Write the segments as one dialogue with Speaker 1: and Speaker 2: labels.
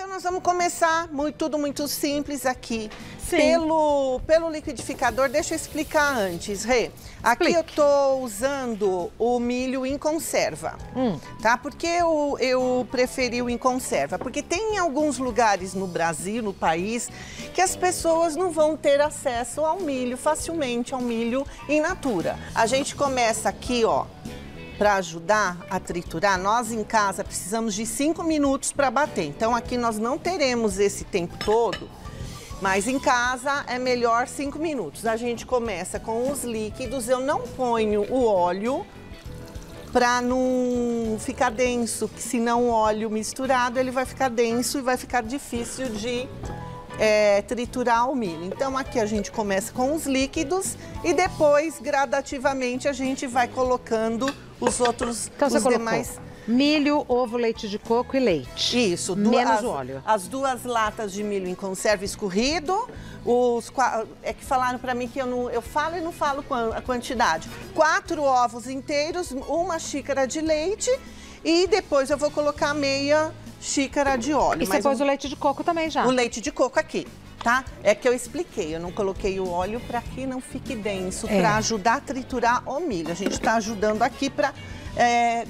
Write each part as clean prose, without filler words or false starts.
Speaker 1: Então nós vamos começar tudo muito simples aqui.
Speaker 2: Sim.
Speaker 1: Pelo liquidificador, deixa eu explicar antes, Rê. Aqui eu tô usando o milho em conserva, tá? Por que eu preferi o em conserva? Porque tem alguns lugares no Brasil, no país, que as pessoas não vão ter acesso ao milho facilmente, ao milho in natura. A gente começa aqui, ó, para ajudar a triturar. Nós em casa precisamos de 5 minutos para bater. Então aqui nós não teremos esse tempo todo, mas em casa é melhor 5 minutos. A gente começa com os líquidos. Eu não ponho o óleo para não ficar denso, que senão o óleo misturado ele vai ficar denso e vai ficar difícil de triturar o milho. Então aqui a gente começa com os líquidos e depois gradativamente a gente vai colocando os outros,
Speaker 2: então,
Speaker 1: os demais.
Speaker 2: Milho, ovo, leite de coco e leite.
Speaker 1: Isso,
Speaker 2: menos o óleo.
Speaker 1: As 2 latas de milho em conserva escorrido. É que falaram para mim que eu falo e não falo a quantidade. 4 ovos inteiros, 1 xícara de leite e depois eu vou colocar meia xícara de óleo.
Speaker 2: E você pôs o leite de coco também já?
Speaker 1: O leite de coco aqui, tá? É que eu expliquei, eu não coloquei o óleo para que não fique denso, para ajudar a triturar o milho. A gente está ajudando aqui para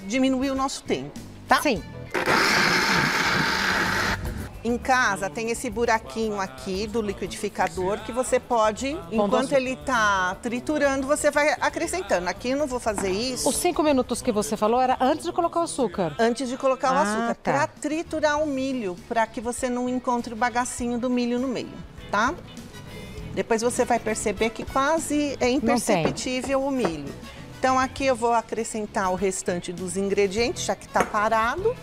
Speaker 1: diminuir o nosso tempo, tá?
Speaker 2: Sim.
Speaker 1: Em casa tem esse buraquinho aqui do liquidificador que você pode, enquanto ele tá triturando, você vai acrescentando. Aqui eu não vou fazer isso.
Speaker 2: Os 5 minutos que você falou era antes de colocar o açúcar?
Speaker 1: Antes de colocar o açúcar,
Speaker 2: tá.
Speaker 1: para triturar o milho, para que você não encontre o bagacinho do milho no meio, tá? Depois você vai perceber que quase é imperceptível o milho. Então aqui eu vou acrescentar o restante dos ingredientes, já que tá parado.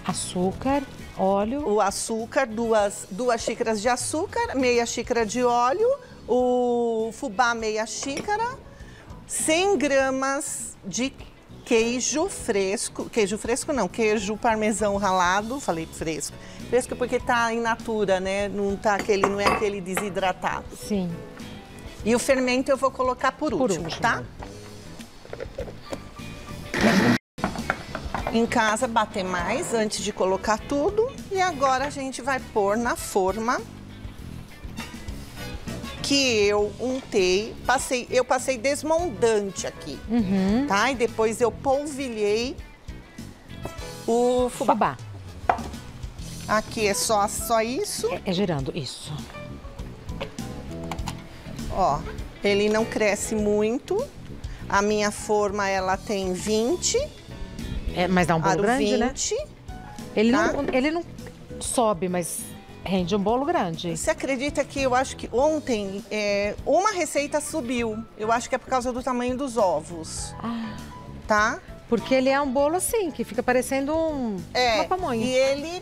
Speaker 2: Açúcar, óleo.
Speaker 1: O açúcar, 2 xícaras de açúcar, meia xícara de óleo, o fubá, meia xícara, 100 gramas de queijo fresco. Queijo fresco não, queijo parmesão ralado, falei fresco. Fresco porque tá in natura, né? Não é aquele desidratado.
Speaker 2: Sim.
Speaker 1: E o fermento eu vou colocar por último, tá? Em casa, bater mais antes de colocar tudo. E agora a gente vai pôr na forma que eu untei. Eu passei desmoldante aqui, tá? E depois eu polvilhei o fubá. Aqui é só isso.
Speaker 2: É girando, isso.
Speaker 1: Ó, ele não cresce muito. A minha forma, ela tem 20.
Speaker 2: Mas dá um bolo grande,
Speaker 1: 20,
Speaker 2: né? Ele não sobe, mas rende um bolo grande.
Speaker 1: Você acredita que eu acho que ontem uma receita subiu? Eu acho que é por causa do tamanho dos ovos. Tá?
Speaker 2: Porque ele é um bolo assim, que fica parecendo uma pamonha.
Speaker 1: E ele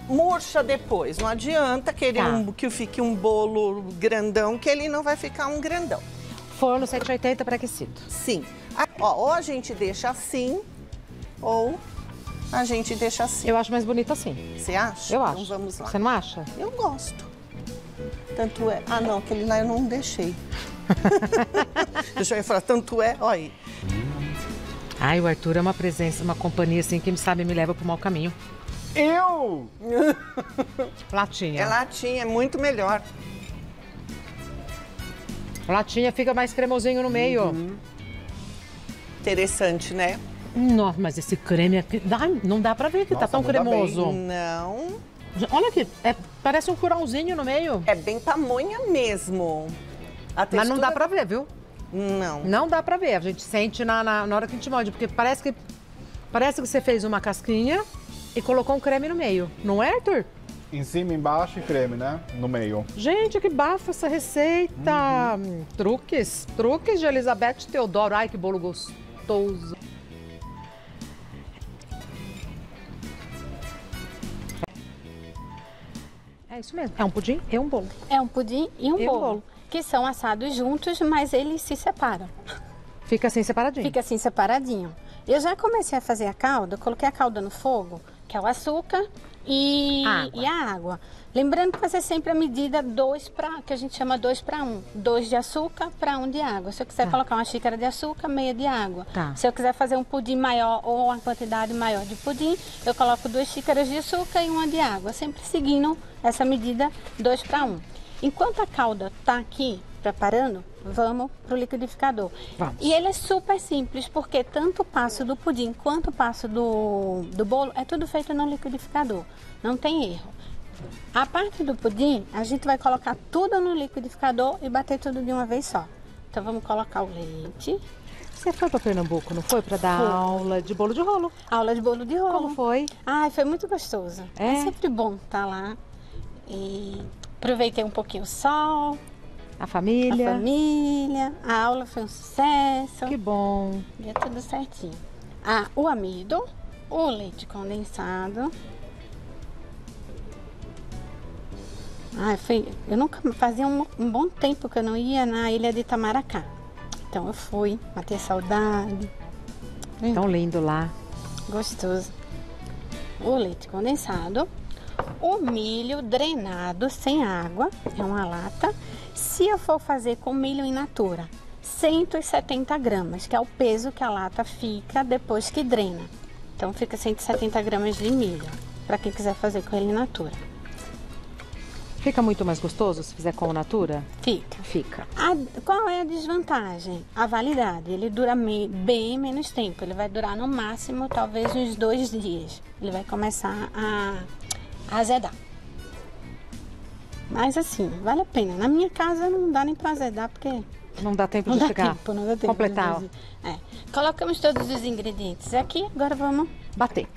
Speaker 1: murcha depois. Não adianta querer que fique um bolo grandão, que ele não vai ficar um grandão.
Speaker 2: Forno 180 pré-aquecido.
Speaker 1: Sim. Ou a gente deixa assim, ou a gente deixa assim.
Speaker 2: Eu acho mais bonito assim.
Speaker 1: Você acha?
Speaker 2: Eu acho.
Speaker 1: Então vamos lá.
Speaker 2: Você não acha?
Speaker 1: Eu gosto. Tanto é... Ah, não, aquele lá eu não deixei. Deixa eu falar, tanto é... Olha aí.
Speaker 2: Ai, o Arthur é uma presença, uma companhia assim que sabe me leva pro mau caminho.
Speaker 3: Eu?
Speaker 2: Latinha.
Speaker 1: É latinha, é muito melhor.
Speaker 2: Latinha fica mais cremosinho no meio.
Speaker 1: Interessante, né?
Speaker 2: Nossa, mas esse creme aqui... não dá pra ver que tá tão cremoso.
Speaker 1: Não.
Speaker 2: Olha aqui, parece um curauzinho no meio.
Speaker 1: É bem pamonha mesmo.
Speaker 2: Mas não dá pra ver, viu?
Speaker 1: Não.
Speaker 2: Não dá pra ver, a gente sente na hora que a gente morde, porque parece que você fez uma casquinha e colocou um creme no meio. Não é, Arthur?
Speaker 3: Em cima, embaixo e creme, né? No meio.
Speaker 2: Gente, que bafo essa receita. Truques de Elizabeth Teodoro. Ai, que bolo gostoso. É isso mesmo, é um pudim e um bolo.
Speaker 4: É um pudim e um bolo, que são assados juntos, mas eles se separam.
Speaker 2: Fica assim separadinho?
Speaker 4: Fica assim separadinho. Eu já comecei a fazer a calda, coloquei a calda no fogo, que é o açúcar e a água. Lembrando que fazer sempre a medida que a gente chama 2 para 1. 2 de açúcar para 1 de água. Se eu quiser colocar uma xícara de açúcar, meia de água. Se eu quiser fazer um pudim maior ou uma quantidade maior de pudim, eu coloco 2 xícaras de açúcar e 1 de água. Sempre seguindo essa medida 2 para 1. Enquanto a calda tá aqui preparando, vamos pro liquidificador.
Speaker 2: Vamos.
Speaker 4: E ele é super simples, porque tanto o passo do pudim quanto o passo do bolo é tudo feito no liquidificador. Não tem erro. A parte do pudim, a gente vai colocar tudo no liquidificador e bater tudo de uma vez só. Então vamos colocar o leite.
Speaker 2: Você foi para Pernambuco, não foi? Para dar aula de bolo de rolo.
Speaker 4: Aula de bolo de rolo.
Speaker 2: Como foi?
Speaker 4: Ai, foi muito gostoso.
Speaker 2: É?
Speaker 4: É sempre bom estar lá. E aproveitei um pouquinho o sol.
Speaker 2: A família.
Speaker 4: A família. A aula foi um sucesso.
Speaker 2: Que bom.
Speaker 4: Deu tudo certinho. O amido, o leite condensado. Eu nunca fazia um bom tempo que eu não ia na ilha de Itamaracá. Então eu fui, matei saudade.
Speaker 2: Tão lindo lá.
Speaker 4: Gostoso. O leite condensado, o milho drenado sem água, é uma lata. Se eu for fazer com milho in natura, 170 gramas, que é o peso que a lata fica depois que drena. Então fica 170 gramas de milho, para quem quiser fazer com ele in natura.
Speaker 2: Fica muito mais gostoso se fizer com natura?
Speaker 4: Fica. Qual é a desvantagem? A validade. Ele dura bem menos tempo. Ele vai durar no máximo, talvez, uns 2 dias. Ele vai começar a azedar. Mas assim, vale a pena. Na minha casa não dá nem para azedar, porque...
Speaker 2: Não dá tempo de chegar.
Speaker 4: Não dá tempo.
Speaker 2: Completar.
Speaker 4: Colocamos todos os ingredientes aqui. Agora vamos
Speaker 2: bater.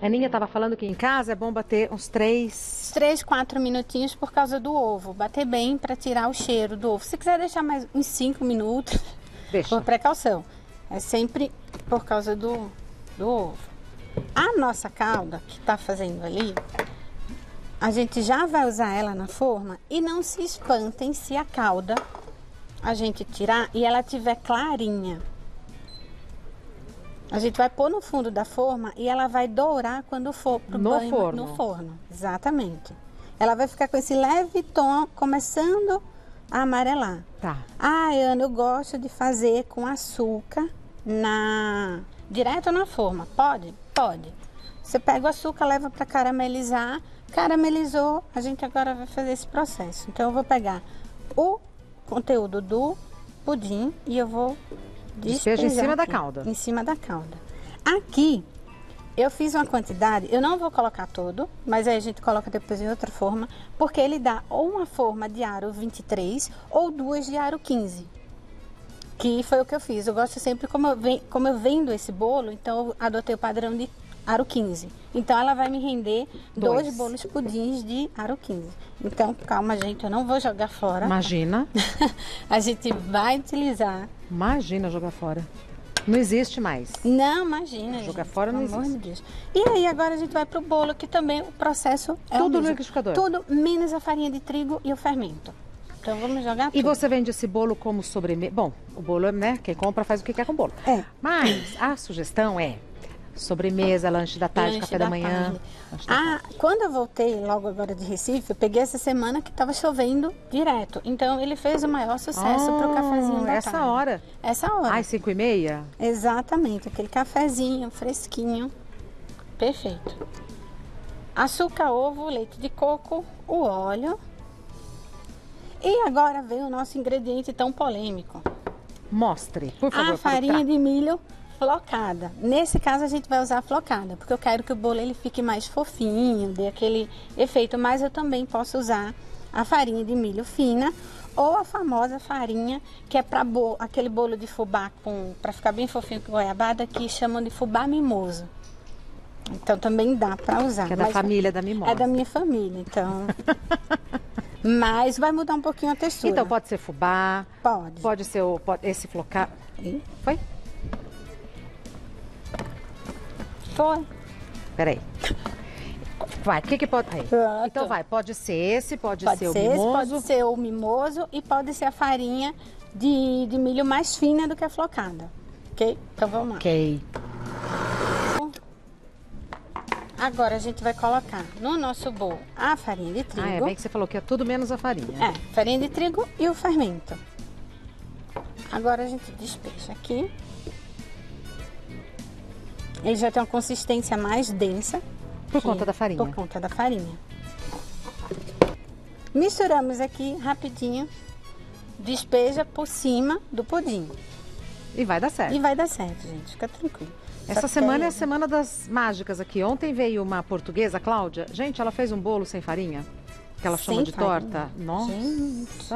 Speaker 2: A Aninha estava falando que em casa é bom bater uns 3,
Speaker 4: 4 minutinhos por causa do ovo. Bater bem para tirar o cheiro do ovo. Se quiser deixar mais uns 5 minutos,
Speaker 2: deixa.
Speaker 4: Por precaução. É sempre por causa do ovo. A nossa calda que está fazendo ali, a gente já vai usar ela na forma e não se espantem se a calda a gente tirar e ela tiver clarinha. A gente vai pôr no fundo da forma e ela vai dourar quando for pro banho no forno. Exatamente. Ela vai ficar com esse leve tom começando a amarelar.
Speaker 2: Tá.
Speaker 4: Ana, eu gosto de fazer com açúcar direto na forma. Pode? Pode. Você pega o açúcar, leva para caramelizar. Caramelizou, a gente agora vai fazer esse processo. Então eu vou pegar o conteúdo do pudim e eu vou
Speaker 2: despeja em cima da calda.
Speaker 4: Em cima da calda. Aqui, eu fiz uma quantidade, eu não vou colocar todo, mas aí a gente coloca depois em outra forma, porque ele dá ou uma forma de aro 23 ou 2 de aro 15. Que foi o que eu fiz. Eu gosto sempre, como eu vendo esse bolo, então eu adotei o padrão de aro 15. Então ela vai me render 2 bolos pudins de aro 15. Então, calma, gente, eu não vou jogar fora.
Speaker 2: Imagina.
Speaker 4: A gente vai utilizar.
Speaker 2: Imagina jogar fora. Não existe mais.
Speaker 4: Não, imagina.
Speaker 2: Jogar
Speaker 4: gente,
Speaker 2: fora não existe.
Speaker 4: Amor de Deus. E aí agora a gente vai pro bolo, que também o processo é
Speaker 2: tudo
Speaker 4: o
Speaker 2: no liquidificador.
Speaker 4: Tudo menos a farinha de trigo e o fermento. Então vamos jogar tudo.
Speaker 2: E você vende esse bolo como sobremesa? Bom, o bolo, né? Quem compra faz o que quer com o bolo. Mas a sugestão é sobremesa, lanche da tarde, café da manhã.
Speaker 4: Quando eu voltei logo agora de Recife, eu peguei essa semana que estava chovendo direto. Então ele fez o maior sucesso pro cafezinho da tarde.
Speaker 2: Hora?
Speaker 4: Essa hora.
Speaker 2: Às 5h30?
Speaker 4: Exatamente, aquele cafezinho fresquinho. Perfeito. Açúcar, ovo, leite de coco, o óleo. E agora vem o nosso ingrediente tão polêmico.
Speaker 2: Mostre, por favor.
Speaker 4: A farinha de milho flocada. Nesse caso a gente vai usar a flocada, porque eu quero que o bolo ele fique mais fofinho, dê aquele efeito, mas eu também posso usar a farinha de milho fina ou a famosa farinha que é para aquele bolo de fubá para ficar bem fofinho com goiabada, que chamam de fubá mimoso. Então também dá para usar.
Speaker 2: Que é da família da mimosa.
Speaker 4: É da minha família, então. Mas vai mudar um pouquinho a textura.
Speaker 2: Então pode ser fubá.
Speaker 4: Pode.
Speaker 2: Pode ser esse flocado. Foi?
Speaker 4: Foi.
Speaker 2: Peraí. Vai, o que pode... Aí. Então vai, pode ser esse, pode ser o mimoso.
Speaker 4: Pode ser o mimoso e pode ser a farinha de milho mais fina do que a flocada. Ok? Então vamos lá.
Speaker 2: Ok.
Speaker 4: Agora a gente vai colocar no nosso bolo a farinha de trigo.
Speaker 2: Ah, é bem que você falou que é tudo menos a farinha.
Speaker 4: É, farinha de trigo e o fermento. Agora a gente despeja aqui. Ele já tem uma consistência mais densa.
Speaker 2: Por conta da farinha.
Speaker 4: Por conta da farinha. Misturamos aqui rapidinho. Despeja por cima do pudim.
Speaker 2: E vai dar certo.
Speaker 4: E vai dar certo, gente. Fica tranquilo.
Speaker 2: Essa semana é a semana das mágicas aqui. Ontem veio uma portuguesa, Cláudia. Gente, ela fez um bolo sem farinha. Que ela chama
Speaker 4: Sem
Speaker 2: de
Speaker 4: farinha?
Speaker 2: torta. Nossa.
Speaker 4: Gente.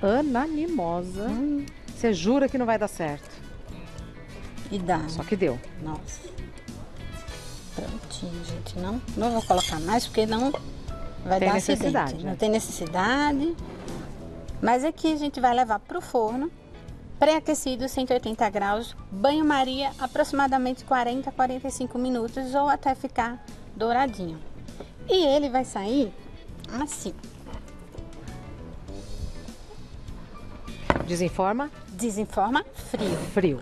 Speaker 2: Ana Mimosa. Você jura que não vai dar certo.
Speaker 4: E dá.
Speaker 2: Só que deu.
Speaker 4: Nossa. Prontinho, gente. Não vou colocar mais porque não vai
Speaker 2: Tem
Speaker 4: dar
Speaker 2: necessidade,
Speaker 4: acidente.
Speaker 2: né?
Speaker 4: Não tem necessidade. Mas aqui a gente vai levar para o forno, pré-aquecido, 180 graus, banho-maria, aproximadamente 40 a 45 minutos ou até ficar douradinho. E ele vai sair assim.
Speaker 2: Desenforma,
Speaker 4: Desenforma frio.
Speaker 2: frio.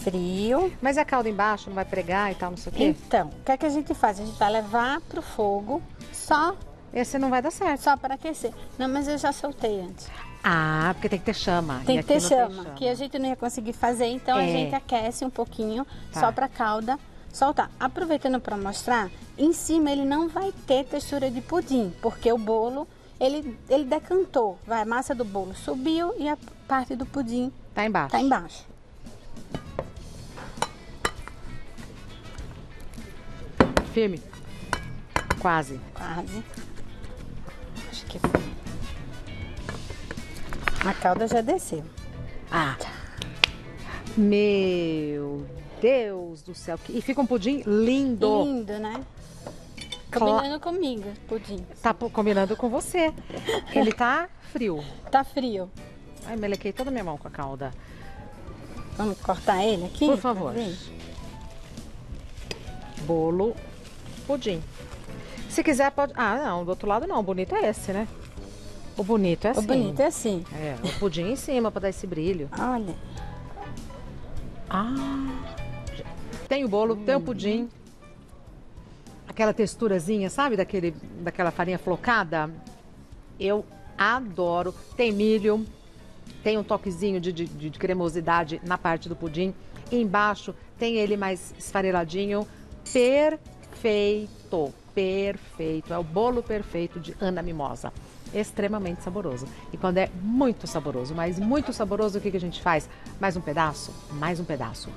Speaker 4: Frio.
Speaker 2: Mas e a calda embaixo não vai pregar e tal, não sei o quê?
Speaker 4: Então, o que é que a gente faz? A gente vai levar para o fogo só
Speaker 2: Esse não vai dar certo.
Speaker 4: para aquecer. Não, mas eu já soltei antes.
Speaker 2: Ah, porque tem que ter chama.
Speaker 4: Tem
Speaker 2: E
Speaker 4: que
Speaker 2: aqui
Speaker 4: ter
Speaker 2: não
Speaker 4: chama, que a gente não ia conseguir fazer, então a
Speaker 2: É.
Speaker 4: gente aquece um pouquinho
Speaker 2: Tá.
Speaker 4: só para a calda soltar. Aproveitando para mostrar, em cima ele não vai ter textura de pudim, porque o bolo, ele decantou. A massa do bolo subiu e a parte do pudim
Speaker 2: Tá embaixo.
Speaker 4: tá embaixo.
Speaker 2: Firme. Quase.
Speaker 4: Quase. Acho que a calda já desceu.
Speaker 2: Ah. Meu Deus do céu. E fica um pudim lindo.
Speaker 4: Lindo, né?
Speaker 2: Cla-
Speaker 4: Combinando comigo, pudim.
Speaker 2: Tá combinando com você. Ele tá frio.
Speaker 4: Tá frio.
Speaker 2: Ai, melequei toda a minha mão com a calda.
Speaker 4: Vamos cortar ele aqui?
Speaker 2: Por favor.
Speaker 4: pra ver?
Speaker 2: Bolo, pudim. Se quiser, pode... Ah, não, do outro lado não. O bonito é esse, né? O bonito é assim.
Speaker 4: O bonito é assim.
Speaker 2: É, o pudim em cima pra dar esse brilho.
Speaker 4: Olha.
Speaker 2: Ah. Tem o bolo, tem o pudim. Aquela texturazinha, sabe? Daquela farinha flocada. Eu adoro. Tem milho. Tem um toquezinho de cremosidade na parte do pudim. E embaixo tem ele mais esfareladinho. Perfeito. Perfeito. É o bolo perfeito de Ana Mimosa. Extremamente saboroso. E quando é muito saboroso, mas muito saboroso, o que a gente faz? Mais um pedaço? Mais um pedaço.